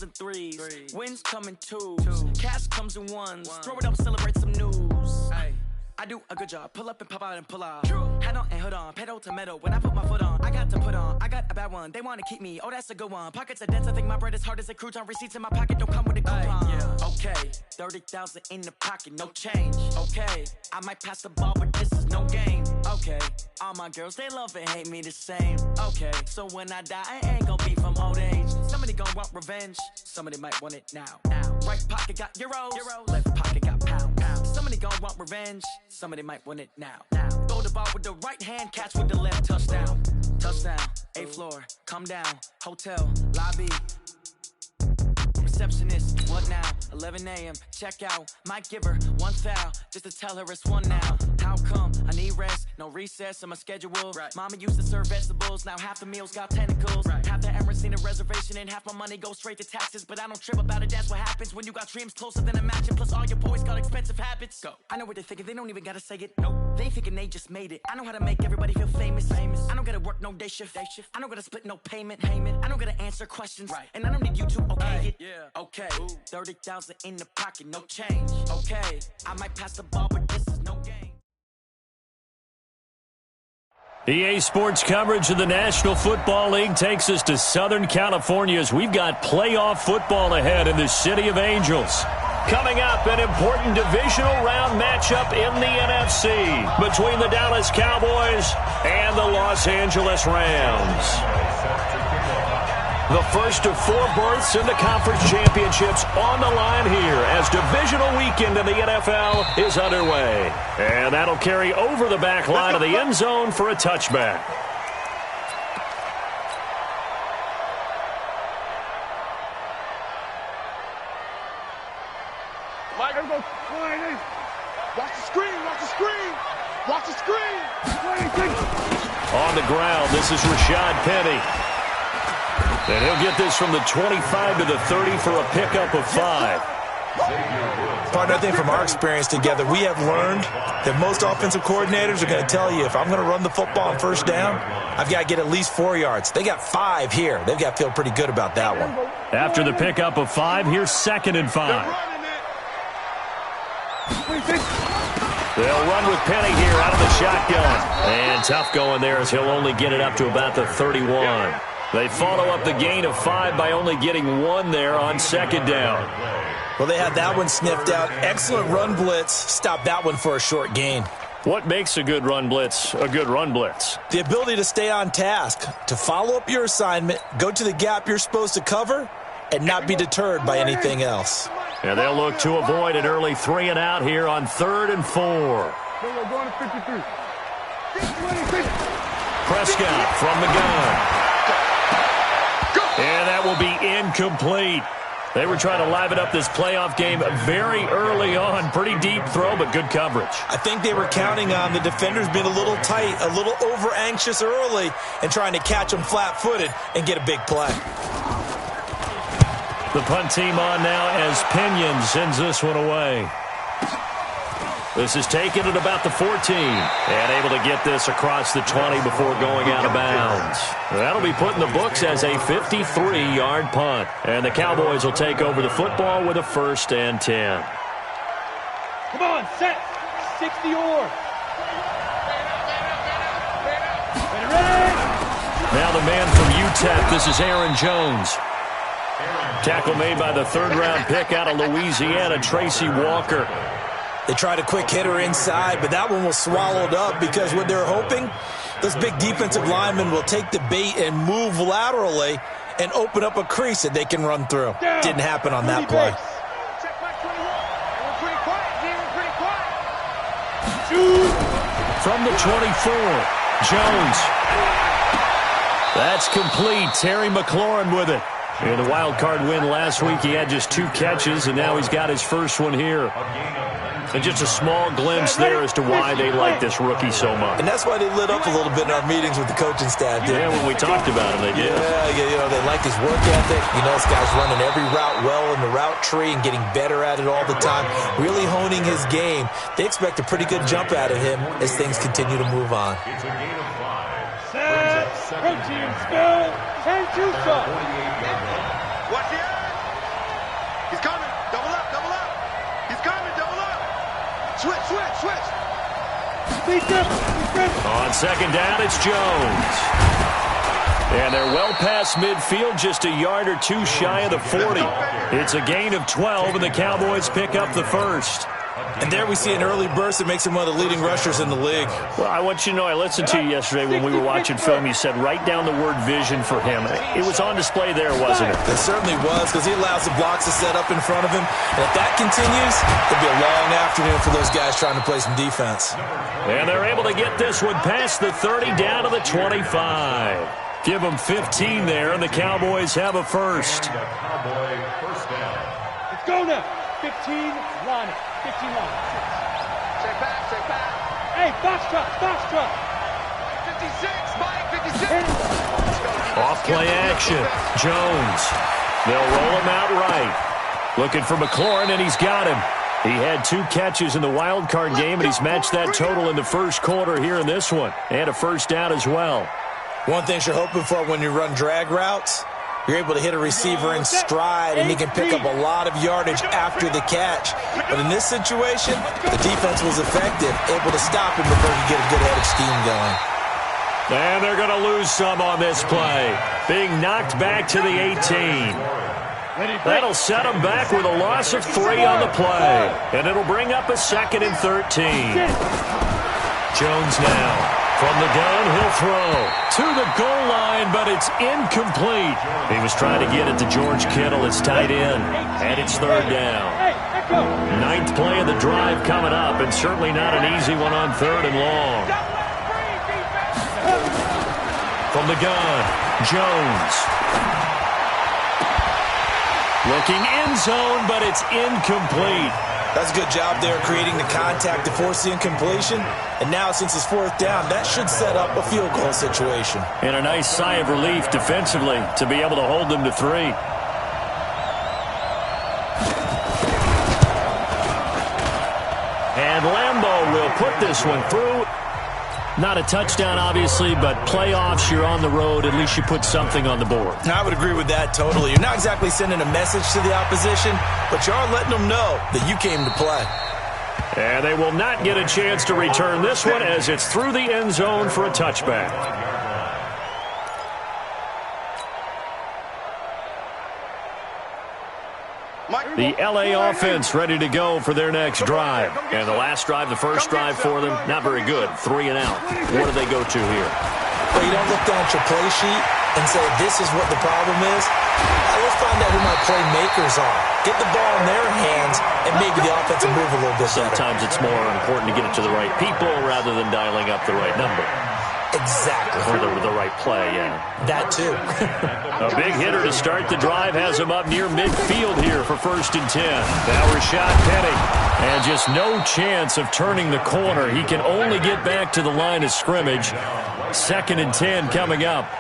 comes in threes. Wins come in twos. Cash comes in ones. Throw it up, celebrate some news. I do a good job. Pull up and pop out and pull out. Head on and hood on. Pedal to metal. When I put my foot on, I got to put on. I got a bad one. They want to keep me. Oh, that's a good one. Pockets are dense. I think my bread is hard as a crouton. Receipts in my pocket don't come with a coupon. Okay, 30,000 in the pocket, no change. Okay, I might pass the ball, but this is no game. Okay, all my girls, they love and hate me the same. Okay, so when I die, I ain't gonna be from old age. Somebody gonna want revenge. Somebody might want it now. Right pocket got euros. Left pocket got pounds. Somebody gonna want revenge. Somebody might want it now. Throw the ball with the right hand, catch with the left, touchdown. Touchdown, 8th floor, come down, hotel, lobby. Receptionist, what now? 11 a.m., check out. Might give her one foul, just to tell her it's one now. How come? I need rest, no recess on my schedule. Mama used to serve vegetables, now half the meals got tentacles. Half the errands need a reservation and half my money goes straight to taxes. But I don't trip about it, that's what happens when you got dreams closer than a mansion. Plus all your boys got expensive habits. Go. I know what they're thinking, they don't even gotta say it. Nope. They thinking they just made it. I know how to make everybody feel famous. I don't gotta work no day shift. I don't gotta split no payment. I don't gotta answer questions. And I don't need you to okay it. Okay, 30,000 in the pocket, no change. Okay, I might pass the ball, but this is no game. EA Sports coverage of the National Football League takes us to Southern California as we've got playoff football ahead in the City of Angels. Coming up, an important divisional round matchup in the NFC between the Dallas Cowboys and the Los Angeles Rams. The first of 4 berths in the conference championships on the line here as divisional weekend in the NFL is underway. And that'll carry over the back line of the end zone for a touchback. Watch the screen, watch the screen, watch the screen. On the ground, this is Rashad Penny. And he'll get this from the 25 to the 30 for a pickup of 5. Partner, I think from our experience together, we have learned that most offensive coordinators are going to tell you, if I'm going to run the football on first down, I've got to get at least 4 yards. They got 5 here. They've got to feel pretty good about that one. After the pickup of 5, here's 2nd and 5. They'll run with Penny here out of the shotgun. And tough going there as he'll only get it up to about the 31. They follow up the gain of 5 by only getting 1 there on 2nd down. Well, they had that one sniffed out. Excellent run blitz. Stop that one for a short gain. What makes a good run blitz a good run blitz? The ability to stay on task, to follow up your assignment, go to the gap you're supposed to cover, and not be deterred by anything else. And they'll look to avoid an early 3 and out here on 3rd and 4. Prescott from the gun. And that will be incomplete. They were trying to liven up this playoff game very early on. Pretty deep throw, but good coverage. I think they were counting on the defenders being a little tight, a little over-anxious early, and trying to catch them flat-footed and get a big play. The punt team on now as Pinion sends this one away. This is taken at about the 14. And able to get this across the 20 before going out of bounds. That'll be put in the books as a 53-yard punt. And the Cowboys will take over the football with a 1st and 10. Come on, set. 60 or. Now the man from UTEP, this is Aaron Jones. Tackle made by the 3rd-round pick out of Louisiana, Tracy Walker. They tried a quick hitter inside, but that one was swallowed up because what they're hoping, those big defensive linemen will take the bait and move laterally and open up a crease that they can run through. Didn't happen on that play. From the 24, Jones. That's complete. Terry McLaurin with it. In the wild card win last week, he had just 2 catches, and now he's got his first one here. And just a small glimpse there as to why they like this rookie so much. And that's why they lit up a little bit in our meetings with the coaching staff. Yeah, when we talked about him, they did. Yeah, they like his work ethic. This guy's running every route well in the route tree and getting better at it all the time, really honing his game. They expect a pretty good jump out of him as things continue to move on. It's a gain of 5. Set, protein, spell, and juice up. Watch it. Switch. On second down, it's Jones. And they're well past midfield, just a yard or two shy of the 40. It's a gain of 12, and the Cowboys pick up the first. And there we see an early burst that makes him one of the leading rushers in the league. Well, I want you to know, I listened to you yesterday when we were watching film. You said write down the word vision for him. It was on display there, wasn't it? It certainly was, because he allows the blocks to set up in front of him. And if that continues, it'll be a long afternoon for those guys trying to play some defense. And they're able to get this one past the 30 down to the 25. Give them 15 there, and the Cowboys have a first. Let's go now. 15, line it. 15 line. Check back. Hey, box truck. 56, Mike, 56. Off play action. Jones. They'll roll him out right. Looking for McLaurin, and he's got him. He had 2 catches in the wild card game, and he's matched that total in the first quarter here in this one. And a first down as well. One thing you're hoping for when you run drag routes, you're able to hit a receiver in stride, and he can pick up a lot of yardage after the catch. But in this situation, the defense was effective, able to stop him before he get a good head of steam going. And they're going to lose some on this play. Being knocked back to the 18. That'll set them back with a loss of 3 on the play. And it'll bring up a 2nd and 13. Jones now. From the gun, he'll throw to the goal line, but it's incomplete. He was trying to get it to George Kittle. It's tight end, and it's 3rd down. 9th play of the drive coming up, and certainly not an easy one on 3rd and long. From the gun, Jones. Looking end zone, but it's incomplete. That's a good job there creating the contact to force the incompletion. And now, since it's 4th down, that should set up a field goal situation. And a nice sigh of relief defensively to be able to hold them to 3. And Lambeau will put this one through. Not a touchdown, obviously, but playoffs, you're on the road. At least you put something on the board. I would agree with that totally. You're not exactly sending a message to the opposition, but you are letting them know that you came to play. And they will not get a chance to return this one as it's through the end zone for a touchback. The LA offense ready to go for their next drive. And the last drive, the first drive for them, not very good. 3 and out. What do they go to here? Well, you don't look down at your play sheet and say, this is what the problem is. Let's find out who my playmakers are. Get the ball in their hands, and maybe the offense will move a little bit better. Sometimes it's more important to get it to the right people rather than dialing up the right number. Exactly. Or the right play, yeah. That too. A big hitter to start the drive has him up near midfield here for 1st and 10. Now Rashad Penny. And just no chance of turning the corner. He can only get back to the line of scrimmage. 2nd and 10 coming up.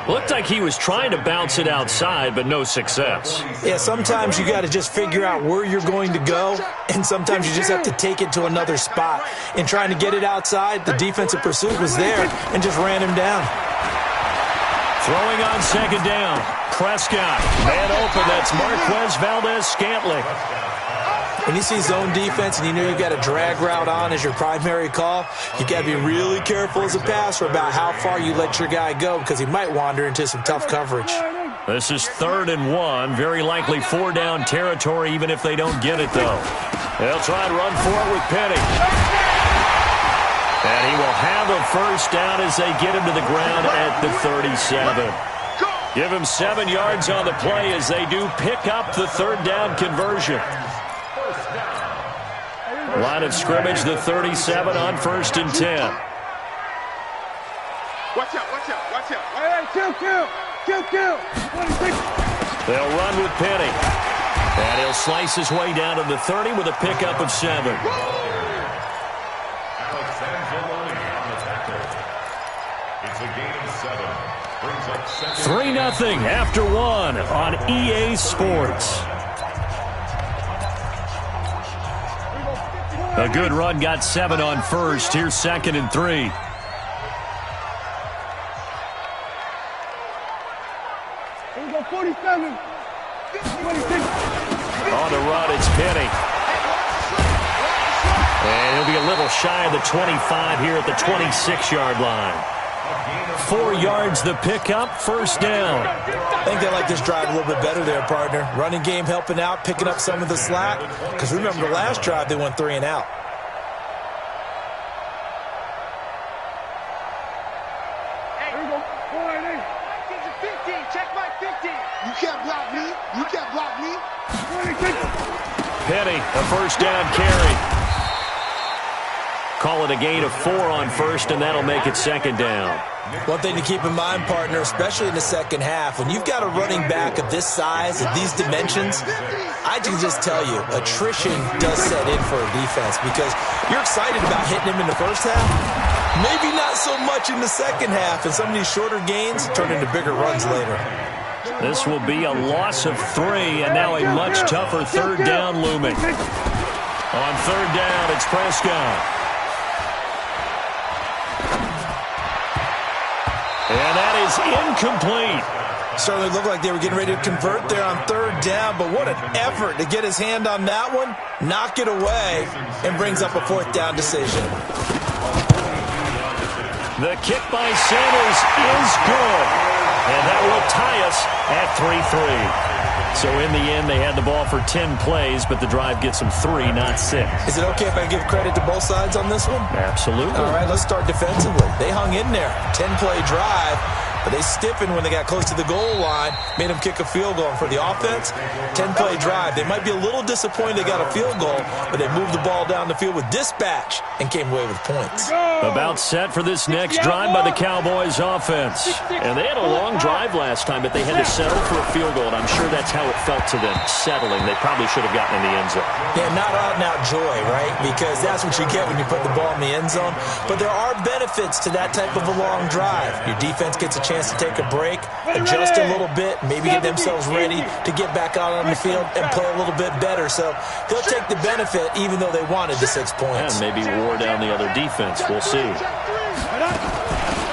Looked like he was trying to bounce it outside, but no success. Yeah, sometimes you got to just figure out where you're going to go, and sometimes you just have to take it to another spot. In trying to get it outside, the defensive pursuit was there and just ran him down. Throwing on 2nd down. Prescott, man open. That's Marquez Valdez-Scantling. When you see zone defense and you know you've got a drag route on as your primary call, you got to be really careful as a passer about how far you let your guy go because he might wander into some tough coverage. This is 3rd and 1. Very likely 4-down territory even if they don't get it, though. They'll try and run for it with Penny. And he will have a first down as they get him to the ground at the 37. Give him 7 yards on the play as they do pick up the 3rd down conversion. Line of scrimmage, the 37 on 1st and 10. Watch out. Kill. They'll run with Penny. And he'll slice his way down to the 30 with a pickup of 7. It's a gain of 7. 3-0 after 1 on EA Sports. A good run got 7 on 1st. Here's 2nd and 3. Here we go, 47. 26. On the run, it's Penny. And he'll be a little shy of the 25 here at the 26-yard line. 4 yards the pickup, first down. I think they like this drive a little bit better there, partner. Running game helping out, picking up some of the slack. Because remember the last drive, they went 3 and out. Hey, here we go. 40. 50. Check my 50. You can't block me. You can't block me. Penny, a first down carry. Call it a gain of 4 on first, and that'll make it second down. One thing to keep in mind, partner, especially in the second half, when you've got a running back of this size, of these dimensions, I can just tell you, attrition does set in for a defense because you're excited about hitting him in the first half. Maybe not so much in the second half, and some of these shorter gains turn into bigger runs later. This will be a loss of 3, and now a much tougher third down looming. On third down, it's Prescott. And that is incomplete. Certainly looked like they were getting ready to convert there on third down, but what an effort to get his hand on that one, knock it away, and brings up a fourth down decision. The kick by Sanders is good, and that will tie us at 3-3. So in the end, they had the ball for 10 plays, but the drive gets them 3, not 6. Is it okay if I give credit to both sides on this one? Absolutely. All right, let's start defensively. They hung in there. 10-play drive, but they stiffened when they got close to the goal line, made them kick a field goal. And for the offense, 10-play drive. They might be a little disappointed they got a field goal, but they moved the ball down the field with dispatch and came away with points. About set for this next drive by the Cowboys offense. And they had a long drive last time, but they had to settle for a field goal, and I'm sure that's how it felt to them, settling. They probably should have gotten in the end zone. Yeah, not out-and-out joy, right? Because that's what you get when you put the ball in the end zone. But there are benefits to that type of a long drive. Your defense gets a chance to take a break, adjust a little bit, maybe get themselves ready to get back out on the field and play a little bit better. So they'll take the benefit even though they wanted the 6 points. And maybe wore down the other defense. We'll see.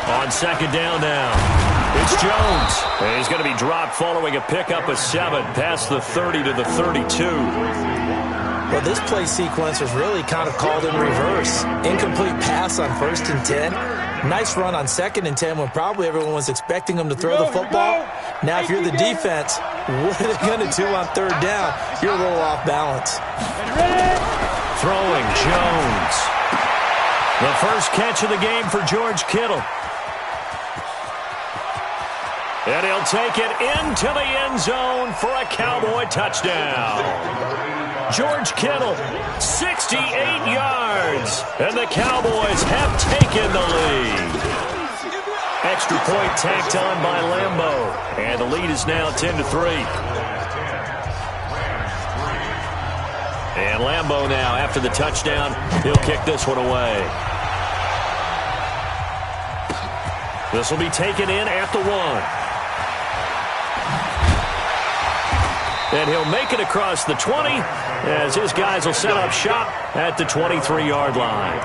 On second down now, it's Jones. And he's going to be dropped following a pickup of 7 past the 30 to the 32. Well, this play sequence was really kind of called in reverse. Incomplete pass on 1st and 10. Nice run on 2nd and 10 when probably everyone was expecting them to throw the football. Now, if you're the defense, what are they going to do on 3rd down? You're a little off balance. Throwing Jones. The first catch of the game for George Kittle. And he'll take it into the end zone for a Cowboy touchdown. George Kittle, 68 yards, and the Cowboys have taken the lead. Extra point tacked on by Lambeau, and the lead is now 10-3. And Lambeau now, after the touchdown, he'll kick this one away. This will be taken in at the 1. And he'll make it across the 20 as his guys will set up shop at the 23-yard line.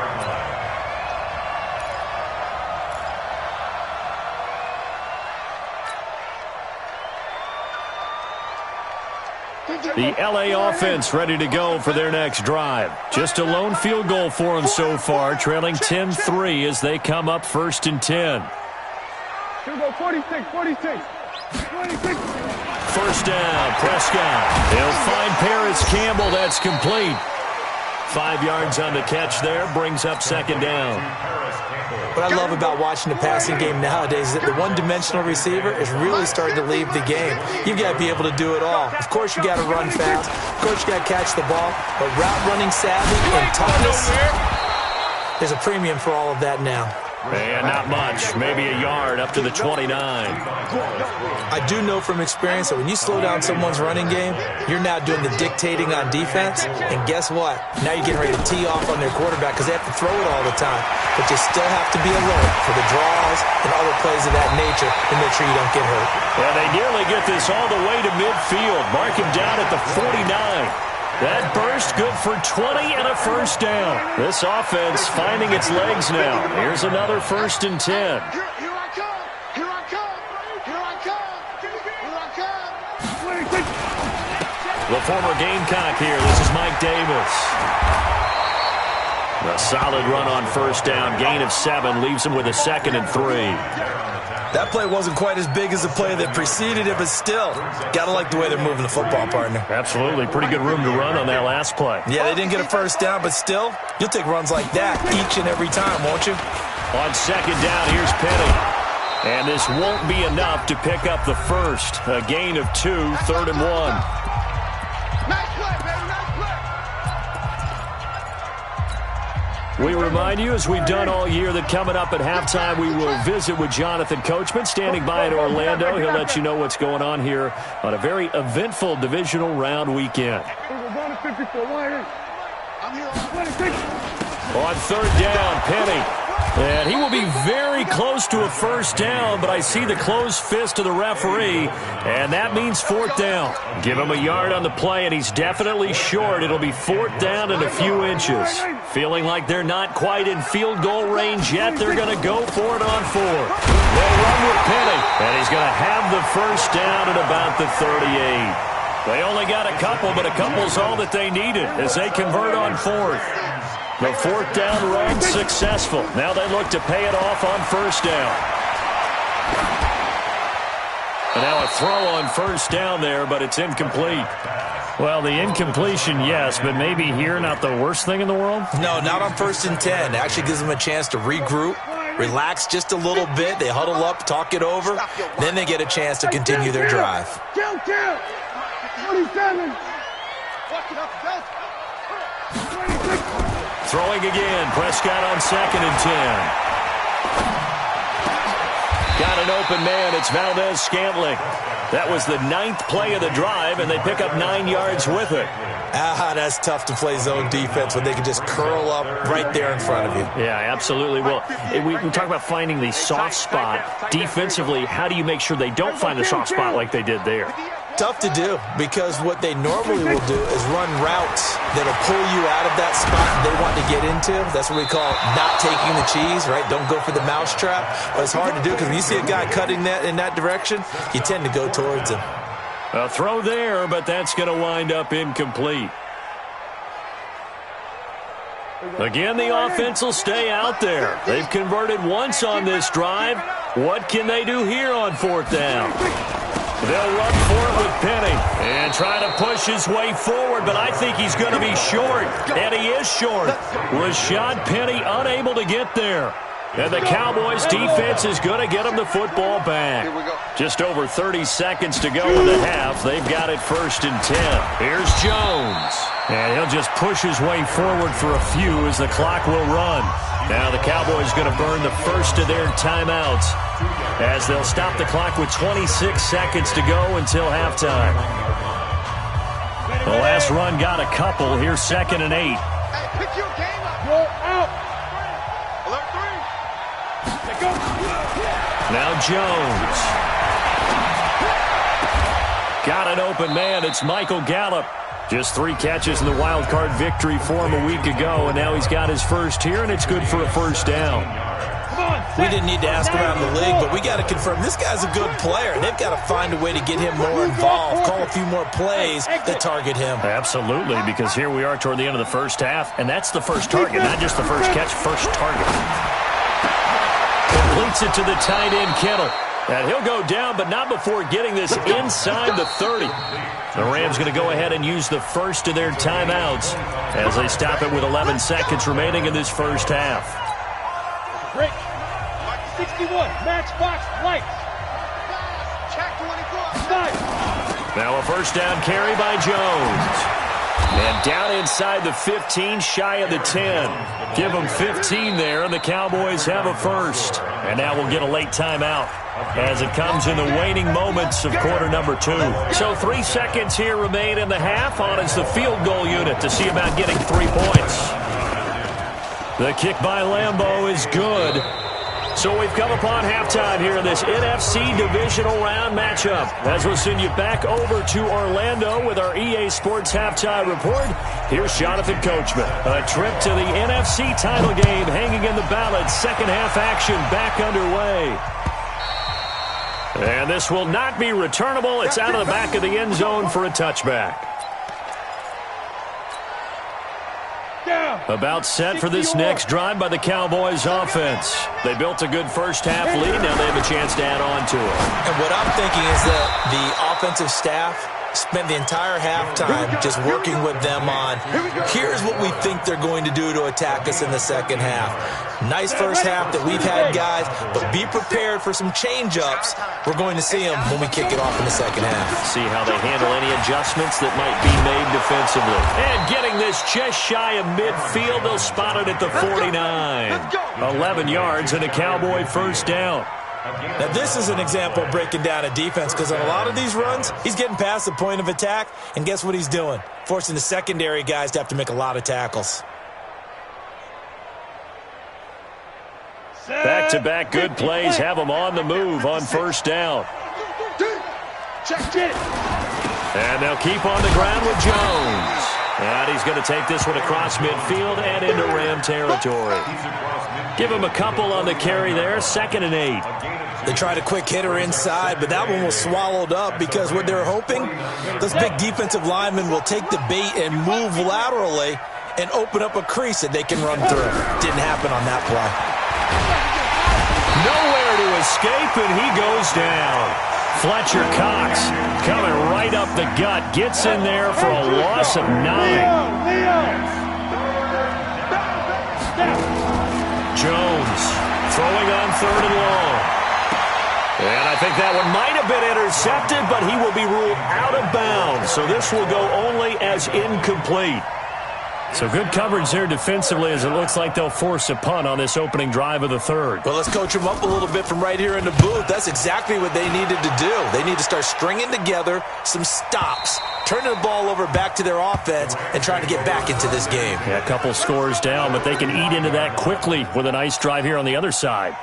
The LA offense ready to go for their next drive. Just a lone field goal for them so far, trailing 10-3 as they come up 1st and 10. Here we go, 46. 46. First down, Prescott. He'll find Paris Campbell. That's complete. 5 yards on the catch there. Brings up second down. What I love about watching the passing game nowadays is that the one-dimensional receiver is really starting to leave the game. You've got to be able to do it all. Of course, you got to run fast. Of course, you got to catch the ball. But route running savvy and toughness, there's a premium for all of that now. And not much, maybe a yard up to the 29. I do know from experience that when you slow down someone's running game, you're now doing the dictating on defense. And guess what? Now you're getting ready to tee off on their quarterback because they have to throw it all the time. But you still have to be alert for the draws and other plays of that nature to make sure you don't get hurt. And they nearly get this all the way to midfield. Mark him down at the 49. That burst good for 20 and a first down. This offense finding its legs now. Here's another 1st and 10. Here I come. Here I come. Here I come. Here I come. The former Gamecock here. This is Mike Davis. A solid run on first down. Gain of 7 leaves him with a 2nd and 3. That play wasn't quite as big as the play that preceded it, but still, got to like the way they're moving the football, partner. Absolutely. Pretty good room to run on that last play. Yeah, they didn't get a first down, but still, you'll take runs like that each and every time, won't you? On second down, here's Penny. And this won't be enough to pick up the first. A gain of 2, 3rd and 1. Nice play, baby, nice play. We remind you, as we've done all year, that coming up at halftime, we will visit with Jonathan Coachman, standing by in Orlando. He'll let you know what's going on here on a very eventful divisional round weekend. On third down, Penny. And he will be very close to a first down, but I see the closed fist of the referee, and that means 4th down. Give him a yard on the play, and he's definitely short. It'll be 4th down and a few inches. Feeling like they're not quite in field goal range yet, they're going to go for it on 4. They'll run with Penny, and he's going to have the first down at about the 38. They only got a couple, but a couple's all that they needed as they convert on 4th. The 4th down run successful. Now they look to pay it off on first down. And now a throw on first down there, but it's incomplete. Well, the incompletion, yes, but maybe here not the worst thing in the world? No, not on 1st and 10. It actually gives them a chance to regroup, relax just a little bit. They huddle up, talk it over. Then they get a chance to continue their drive. 27. Throwing again. Prescott on 2nd and 10. Got an open man. It's Valdez-Scantling. That was the 9th play of the drive, and they pick up 9 yards with it. That's tough to play zone defense when they can just curl up right there in front of you. Yeah, absolutely. Well, we talk about finding the soft spot. Defensively, how do you make sure they don't find the soft spot like they did there? Tough to do, because what they normally will do is run routes that'll pull you out of that spot they want to get into. That's what we call not taking the cheese, right? Don't go for the mousetrap. But it's hard to do because when you see a guy cutting that in that direction, you tend to go towards him. A throw there, but that's going to wind up incomplete. Again, the offense will stay out there. They've converted once on this drive. What can they do here on 4th down? They'll run for it with Penny and try to push his way forward, but I think he's going to be short, and he is short. Rashad Penny unable to get there. And the Cowboys' defense is going to get him the football back. Just over 30 seconds to go in the half. They've got it 1st and 10. Here's Jones. And he'll just push his way forward for a few as the clock will run. Now the Cowboys going to burn the first of their timeouts as they'll stop the clock with 26 seconds to go until halftime. The last run got a couple. Here's 2nd and 8. Hey, pick your game up. Go out. Alert 3. Go. Now Jones. Got an open man. It's Michael Gallup. Just 3 catches in the wild card victory for him a week ago, and now he's got his first here, and it's good for a first down. We didn't need to ask around the league, but we got to confirm this guy's a good player. They've got to find a way to get him more involved, call a few more plays that target him. Absolutely, because here we are toward the end of the first half, and that's the first target, not just the first catch, first target. Completes it to the tight end, Kittle. And he'll go down, but not before getting this inside the 30. The Rams going to go ahead and use the first of their timeouts as they stop it with 11 seconds remaining in this first half. Break. 61. Matchbox lights. Check 24. Now a first down carry by Jones. And down inside the 15, shy of the 10. Give them 15 there, and the Cowboys have a first. And now we'll get a late timeout as it comes in the waning moments of quarter number 2. So 3 seconds here remain in the half. On is the field goal unit to see about getting 3 points. The kick by Lambeau is good. So we've come upon halftime here in this NFC Divisional Round matchup. As we'll send you back over to Orlando with our EA Sports Halftime Report, here's Jonathan Coachman. A trip to the NFC title game hanging in the balance. Second half action back underway. And this will not be returnable. It's out of the back of the end zone for a touchback. Down. About set for this next drive by the Cowboys offense. They built a good first half lead. Now they have a chance to add on to it. And what I'm thinking is that the offensive staff spent the entire halftime just working with them on, here's what we think they're going to do to attack us in the second half. Nice first half that we've had, guys, but be prepared for some change-ups. We're going to see them when we kick it off in the second half. See how they handle any adjustments that might be made defensively. And getting this just shy of midfield, they'll spot it at the 49. 11 yards and a Cowboy first down. Now, this is an example of breaking down a defense because on a lot of these runs, he's getting past the point of attack, and guess what he's doing? Forcing the secondary guys to have to make a lot of tackles. Back-to-back good plays have them on the move on first down. And they'll keep on the ground with Jones. And he's going to take this one across midfield and into Ram territory. Give him a couple on the carry there, 2nd and 8. They tried a quick hitter inside, but that one was swallowed up because what they're hoping, those big defensive linemen will take the bait and move laterally and open up a crease that they can run through. Didn't happen on that play. Nowhere to escape, and he goes down. Fletcher Cox coming right up the gut, gets in there for a loss of 9. Jones throwing on 3rd and long. And I think that one might have been intercepted, but he will be ruled out of bounds. So this will go only as incomplete. So good coverage there defensively as it looks like they'll force a punt on this opening drive of the 3rd. Well, let's coach them up a little bit from right here in the booth. That's exactly what they needed to do. They need to start stringing together some stops, turning the ball over back to their offense, and trying to get back into this game. Yeah, a couple scores down, but they can eat into that quickly with a nice drive here on the other side.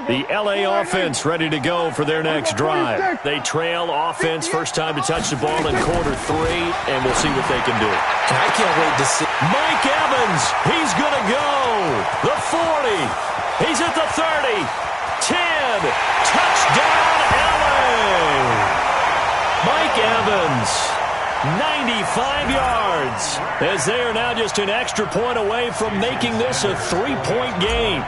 The L.A. offense ready to go for their next drive. They trail offense, first time to touch the ball in quarter 3, and we'll see what they can do. And I can't wait to see. Mike Evans, he's going to go. The 40. He's at the 30. 10. Touchdown, L.A. Mike Evans, 95 yards, as they are now just an extra point away from making this a 3-point game.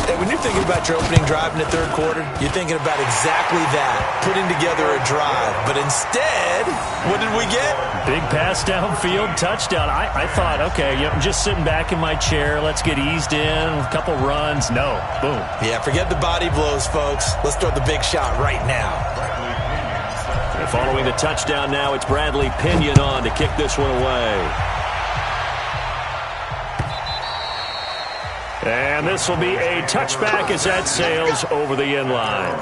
Hey, when you're thinking about your opening drive in the 3rd quarter, you're thinking about exactly that, putting together a drive. But instead, what did we get? Big pass downfield, touchdown. I thought, okay, I'm just sitting back in my chair. Let's get eased in, a couple runs. No, boom. Yeah, forget the body blows, folks. Let's throw the big shot right now. And following the touchdown now, it's Bradley Pinion on to kick this one away. And this will be a touchback as that sails over the end line.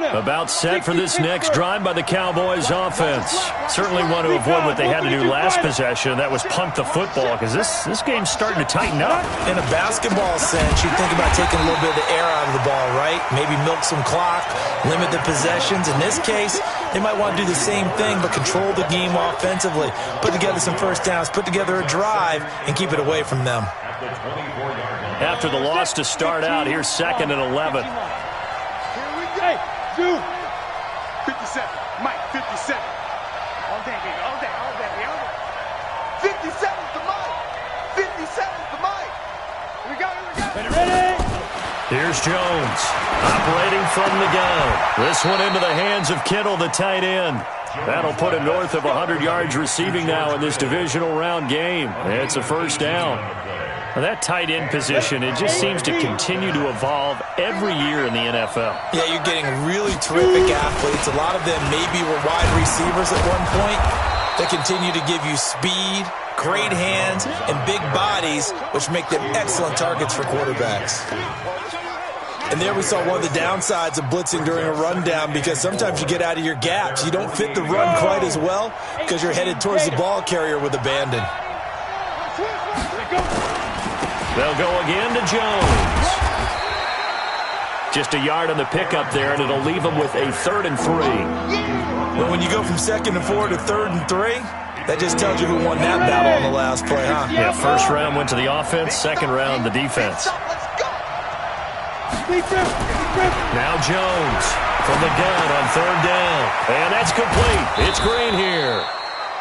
About set for this next drive by the Cowboys offense. Certainly want to avoid what they had to do last possession. That was punt the football because this game's starting to tighten up. In a basketball sense, you think about taking a little bit of the air out of the ball, right? Maybe milk some clock, limit the possessions. In this case, they might want to do the same thing but control the game offensively. Put together some first downs, put together a drive, and keep it away from them. After the loss to start out, here's 2nd and 11. Hey, Zoom. 57. Mike, 57. All day, baby. All day, all day, all day. 57's the Mike. 57's the Mike. We go, we go. Ready? Here's Jones operating from the gun. This one into the hands of Kittle, the tight end. That'll put him north of 100 yards receiving now in this divisional round game. It's a first down. Well, that tight end position, it just seems to continue to evolve every year in the NFL. Yeah, you're getting really terrific athletes. A lot of them maybe were wide receivers at one point. They continue to give you speed, great hands, and big bodies, which make them excellent targets for quarterbacks. And there we saw one of the downsides of blitzing during a rundown because sometimes you get out of your gaps. You don't fit the run quite as well because you're headed towards the ball carrier with abandon. They'll go again to Jones. Just a yard on the pickup there, and it'll leave them with a 3rd and 3. Well, when you go from 2nd and 4 to 3rd and 3, that just tells you who won that battle on the last play, huh? Yeah, first round went to the offense, second round the defense. Now Jones from the gun on third down. And that's complete. It's Green here.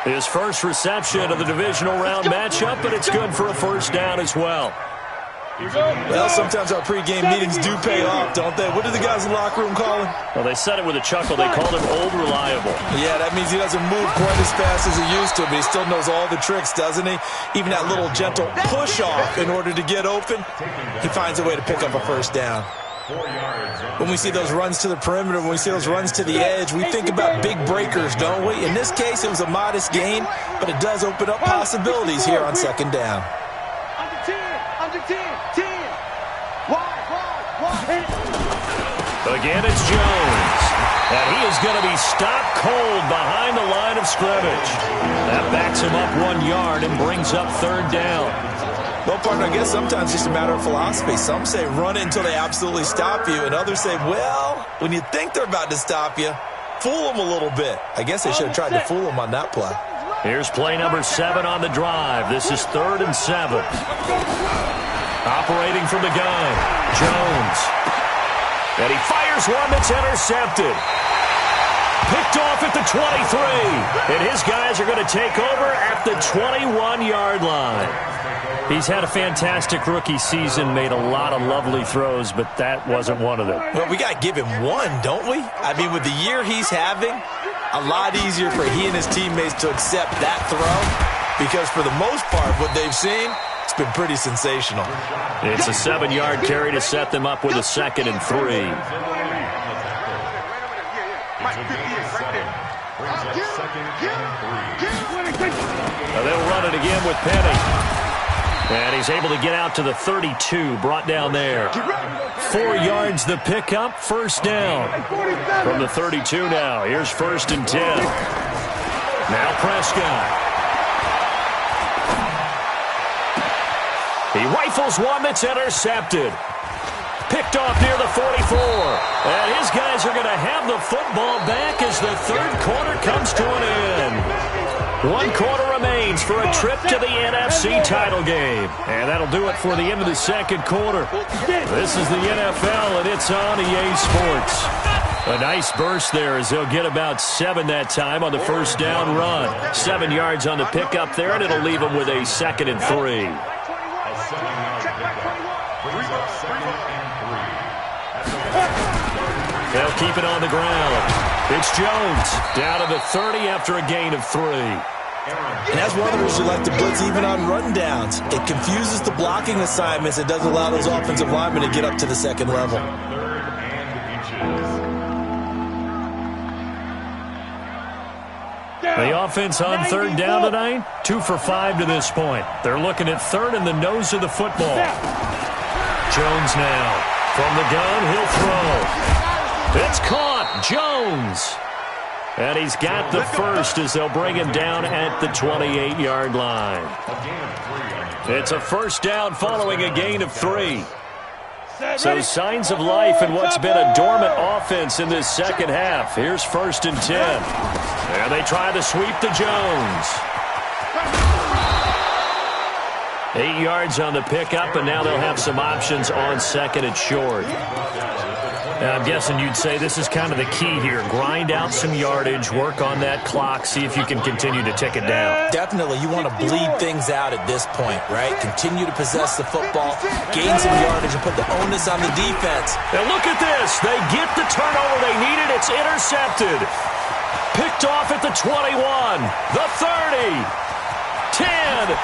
His first reception of the divisional round matchup, but it's good for a first down as well. Well, sometimes our pregame meetings do pay off, don't they? What do the guys in the locker room call him? Well, they said it with a chuckle. They called him Old Reliable. Yeah, that means he doesn't move quite as fast as he used to, but he still knows all the tricks, doesn't he? Even that little gentle push-off in order to get open, he finds a way to pick up a first down. When we see those runs to the perimeter, when we see those runs to the edge, we think about big breakers, don't we? In this case, it was a modest gain, but it does open up possibilities here on second down. Under 10, 10. Wide. Again, it's Jones. And he is going to be stopped cold behind the line of scrimmage. That backs him up 1 yard and brings up third down. Well, partner, I guess sometimes it's just a matter of philosophy. Some say run it until they absolutely stop you, and others say, well, when you think they're about to stop you, fool them a little bit. I guess they should have tried to fool them on that play. Here's play number 7 on the drive. This is 3rd and 7. Operating from the gun, Jones. And he fires one that's intercepted. Picked off at the 23. And his guys are going to take over at the 21-yard line. He's had a fantastic rookie season, made a lot of lovely throws, but that wasn't one of them. Well, we got to give him one, don't we? I mean, with the year he's having, a lot easier for he and his teammates to accept that throw because for the most part, what they've seen, it's been pretty sensational. It's a 7-yard carry to set them up with a 2nd and 3. Now they'll run it again with Penny. And he's able to get out to the 32, brought down there. 4 yards the pickup, first down. From the 32 now, here's 1st and 10. Now Prescott. He rifles one that's intercepted. Picked off near the 44. And his guys are going to have the football back as the 3rd quarter comes to an end. 1 quarter remains for a trip to the NFC title game. And that'll do it for the end of the 2nd quarter. This is the NFL, and it's on EA Sports. A nice burst there as they'll get about 7 that time on the first down run. 7 yards on the pickup there, and it'll leave them with a 2nd and 3. They'll keep it on the ground. It's Jones down to the 30 after a gain of 3. And as one of the reasons we like to blitz even on rundowns, it confuses the blocking assignments. It doesn't allow those offensive linemen to get up to the 2nd level. The offense on 3rd down tonight, 2 for 5 to this point. They're looking at 3rd in the nose of the football. Jones now. From the gun, he'll throw. It's caught. Jones. And he's got the first as they'll bring him down at the 28-yard line. It's a first down following a gain of 3. So signs of life in what's been a dormant offense in this 2nd half. Here's 1st and 10. And they try the sweep to Jones. 8 yards on the pickup, and now they'll have some options on 2nd and short. I'm guessing you'd say this is kind of the key here. Grind out some yardage, work on that clock, see if you can continue to tick it down. Definitely. You want to bleed things out at this point, right? Continue to possess the football, gain some yardage, and put the onus on the defense. And look at this. They get the turnover they needed. It's intercepted. Picked off at the 21, the 30, 10, 5,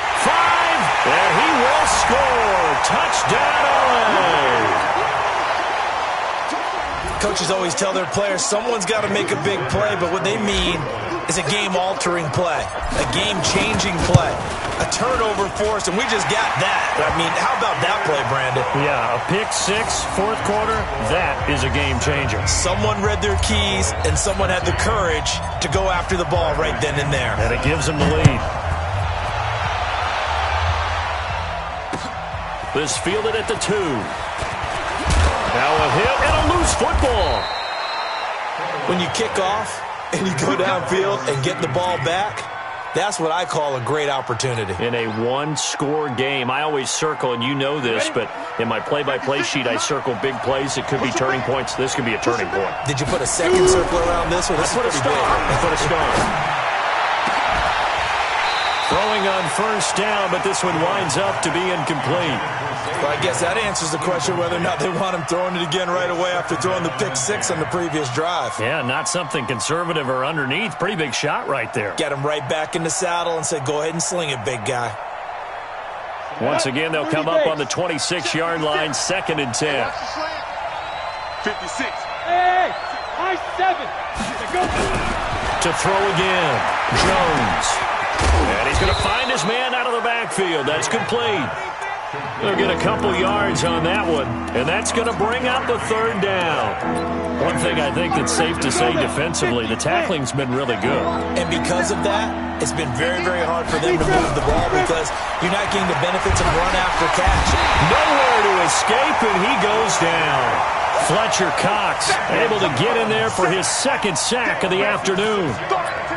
and he will score. Touchdown, LA. Coaches always tell their players someone's got to make a big play, but what they mean is a game-altering play, a game-changing play, a turnover force, and we just got that. I mean, how about that play, Brandon? Yeah, a pick 6, 4th quarter, that is a game-changer. Someone read their keys, and someone had the courage to go after the ball right then and there. And it gives them the lead. This fielded at the 2. Now a hit and a loose football. When you kick off and you go downfield and get the ball back, That's what I call a great opportunity. In a one-score game, I always circle, and you know this, but in my play-by-play sheet, I circle big plays. It could be turning points. This could be a turning point. Did you put a second circle around this one? This I put a star. I put a star. Throwing on first down, but this one winds up to be incomplete. Well, I guess that answers the question whether or not they want him throwing it again right away after throwing the pick six on the previous drive. Yeah, not something conservative or underneath. Pretty big shot right there. Get him right back in the saddle and say, go ahead and sling it, big guy. Once again, they'll come up on the 26-yard line, 2nd and 10. 56. Hey, high 7. Go. To throw again, Jones. And he's going to find his man out of the backfield. That's complete. They'll get a couple yards on that one, and that's going to bring up a 3rd down. One thing I think that's safe to say defensively, the tackling's been really good. And because of that, it's been very, very hard for them to move the ball because you're not getting the benefits of run after catch. Nowhere to escape, and he goes down. Fletcher Cox able to get in there for his 2nd sack of the afternoon.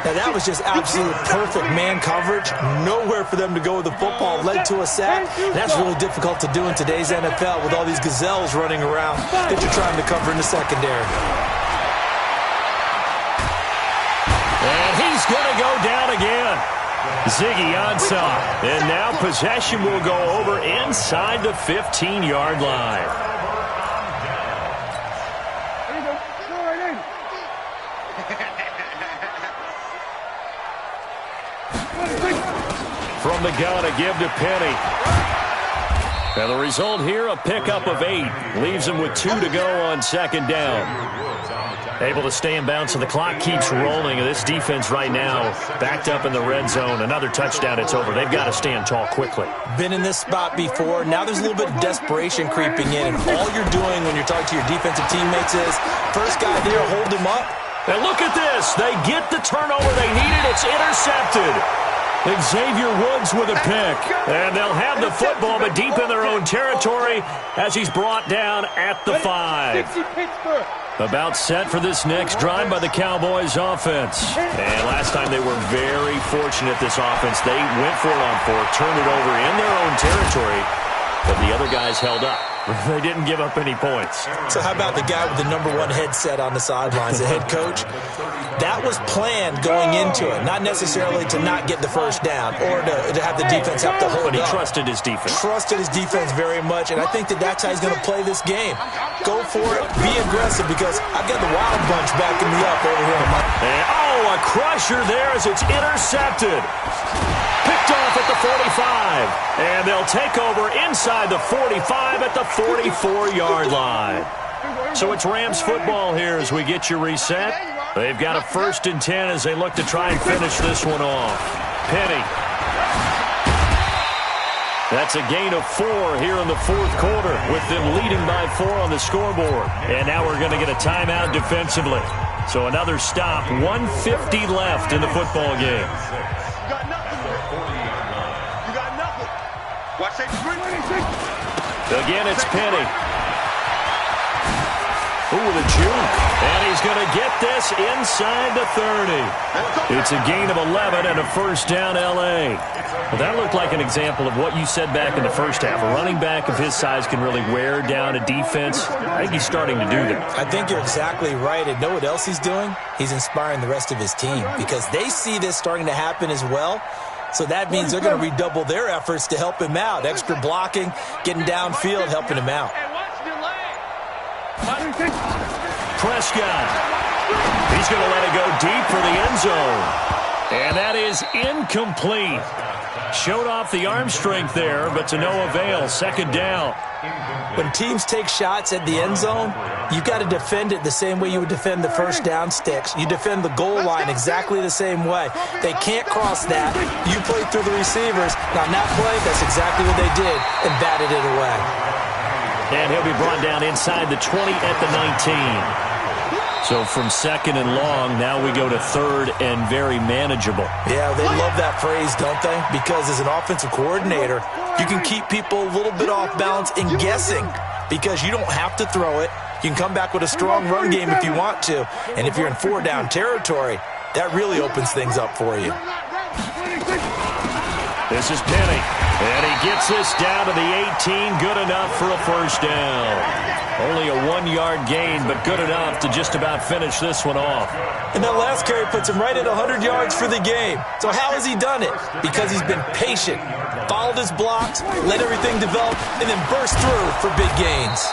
Now, that was just absolute perfect man coverage. Nowhere for them to go with the football. Led to a sack. That's really difficult to do in today's NFL with all these gazelles running around that you're trying to cover in the secondary. And he's going to go down again. Ziggy Ansah. And now possession will go over inside the 15-yard line. From the gun, a give to Penny. And the result here, a pickup of 8. Leaves him with 2 to go on 2nd down. Able to stay in bounds, so the clock keeps rolling. And this defense right now, backed up in the red zone. Another touchdown, it's over. They've got to stand tall quickly. Been in this spot before. Now there's a little bit of desperation creeping in. And all you're doing when you're talking to your defensive teammates is, first guy there, hold him up. And look at this. They get the turnover they needed. It's intercepted. Xavier Woods with a pick. And they'll have the football, but deep in their own territory as he's brought down at the 5. About set for this next drive by the Cowboys offense. And last time they were very fortunate, this offense. They went for it on 4, turned it over in their own territory, but the other guys held up. They didn't give up any points. So how about the guy with the #1 headset on the sidelines, the head coach? That was planned going into it, not necessarily to not get the first down or to have the defense have to hold up. But he trusted his defense. Trusted his defense very much, and I think that's how he's going to play this game. Go for it, be aggressive, because I've got the Wild Bunch backing me up over here. And, a crusher there as it's intercepted. Picked off at the 45. And they'll take over inside the 45 at the 44-yard line. So it's Rams football here as we get you reset. They've got a 1st and 10 as they look to try and finish this one off. Penny. That's a gain of 4 here in the 4th quarter with them leading by 4 on the scoreboard. And now we're going to get a timeout defensively. So another stop, 1:50 left in the football game. Again, it's Penny. Ooh, the juke. And he's going to get this inside the 30. It's a gain of 11 and a 1st down, L.A. Well, that looked like an example of what you said back in the first half. A running back of his size can really wear down a defense. I think he's starting to do that. I think you're exactly right. And know what else he's doing? He's inspiring the rest of his team because they see this starting to happen as well. So that means they're going to redouble their efforts to help him out. Extra blocking, getting downfield, helping him out. Prescott. He's going to let it go deep for the end zone. And that is incomplete. Showed off the arm strength there, but to no avail. 2nd down. When teams take shots at the end zone, you've got to defend it the same way you would defend the first down sticks. You defend the goal line exactly the same way. They can't cross that. You play through the receivers. Now, on that play, that's exactly what they did and batted it away. And he'll be brought down inside the 20 at the 19. So from 2nd and long, now we go to 3rd and very manageable. Yeah, they love that phrase, don't they? Because as an offensive coordinator, you can keep people a little bit off balance and guessing because you don't have to throw it. You can come back with a strong run game if you want to. And if you're in 4-down territory, that really opens things up for you. This is Penny, and he gets this down to the 18, good enough for a first down. Only a 1-yard gain, but good enough to just about finish this one off. And that last carry puts him right at 100 yards for the game. So how has he done it? Because he's been patient, followed his blocks, let everything develop, and then burst through for big gains.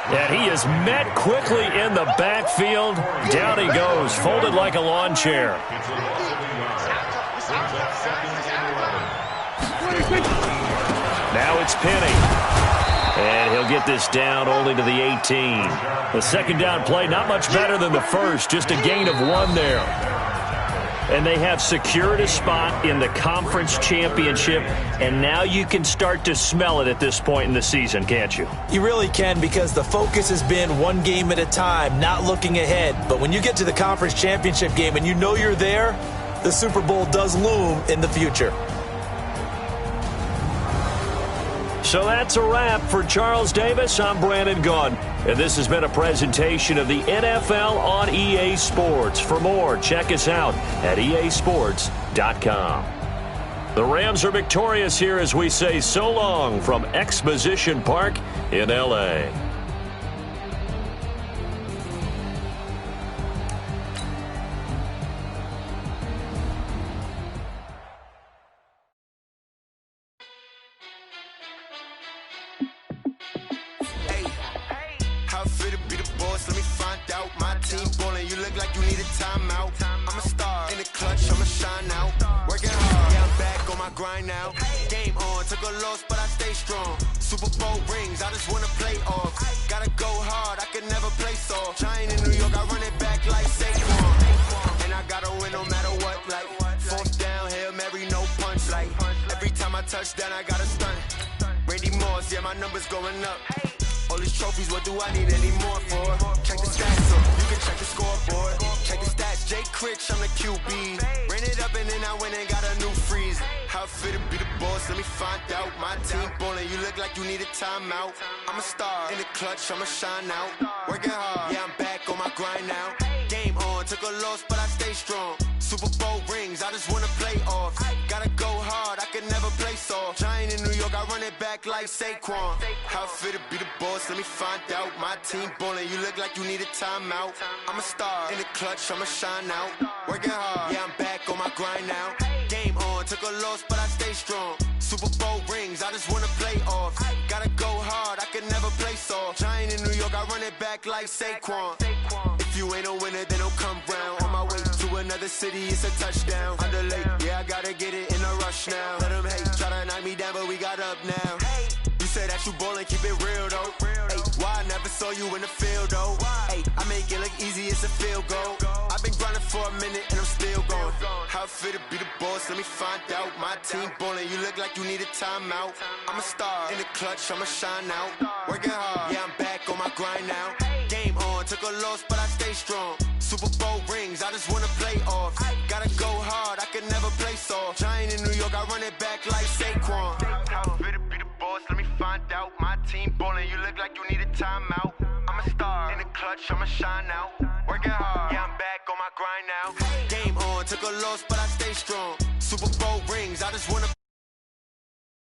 And he is met quickly in the backfield. Down he goes, folded like a lawn chair. Now it's Penny. And he'll get this down only to the 18. The second down play, not much better than the first, just a gain of 1 there. And they have secured a spot in the conference championship, and now you can start to smell it at this point in the season, can't you? You really can, because the focus has been one game at a time, not looking ahead. But when you get to the conference championship game and you know you're there, the Super Bowl does loom in the future. So that's a wrap for Charles Davis. I'm Brandon Gaudin, and this has been a presentation of the NFL on EA Sports. For more, check us out at easports.com. The Rams are victorious here as we say so long from Exposition Park in L.A. Grind now, game on, took a loss, but I stay strong. Super Bowl rings, I just wanna play off. Gotta go hard, I can never play soft. Giant in New York, I run it back like Saquon. And I gotta win no matter what, like fourth down, Hail Mary, no punch. Like every time I touch down, I gotta stunt. Randy Moss, yeah, my numbers going up. All these trophies, what do I need any more for? Check the stats, so you can check the scoreboard. Check the stats, Jay Critch, I'm the QB. Ran it up and then I went and got a new freeze. How fit to be the boss, let me find out. My team ballin', you look like you need a timeout. I'm a star, in the clutch, I'ma shine out. Working hard, yeah, I'm back on my grind now. Game on, took a loss, but I stay strong. Super Bowl rings, I just wanna play off. Gotta go hard, I can never play soft. Giant in New York, I run it back like Saquon. How fit to be the boss, let me find out. My team ballin', you look like you need a timeout. I'm a star, in the clutch, I'ma shine out. Working hard, yeah, I'm back on my grind now. Game on, took a loss, but I stay strong. Super Bowl rings, I just wanna play off. Gotta go hard, I can never play soft. Giant in New York, I run it back like Saquon. If you ain't a winner, then don't come round. On my way to another city, it's a touchdown. Underlay, yeah, I gotta get it in a rush now. Let them hate, try to knock me down, but we got up now. You say that you ballin', keep it real though. Hey, why I never saw you in the field though? Hey, I make it look easy, it's a field goal. I've been grinding for a minute and I'm still going. How fit to be the boss, let me find out. My team ballin', you look like you need a timeout. I'm a star, in the clutch, I'ma shine out. Working hard, yeah, I'm back on my grind now. Game on, took a loss, but I stay strong. Super Bowl rings, I just wanna play off. Gotta go hard, I can never play soft. Giant in New York, I run it back like Saquon. How fit to be the boss, let me find out. My team ballin', you look like you need a timeout. I'm a star, in the clutch, I'ma shine out. Working hard, yeah, I'm back on my grind now. Game on, took a loss, but I stay strong. Super Bowl rings, I just wanna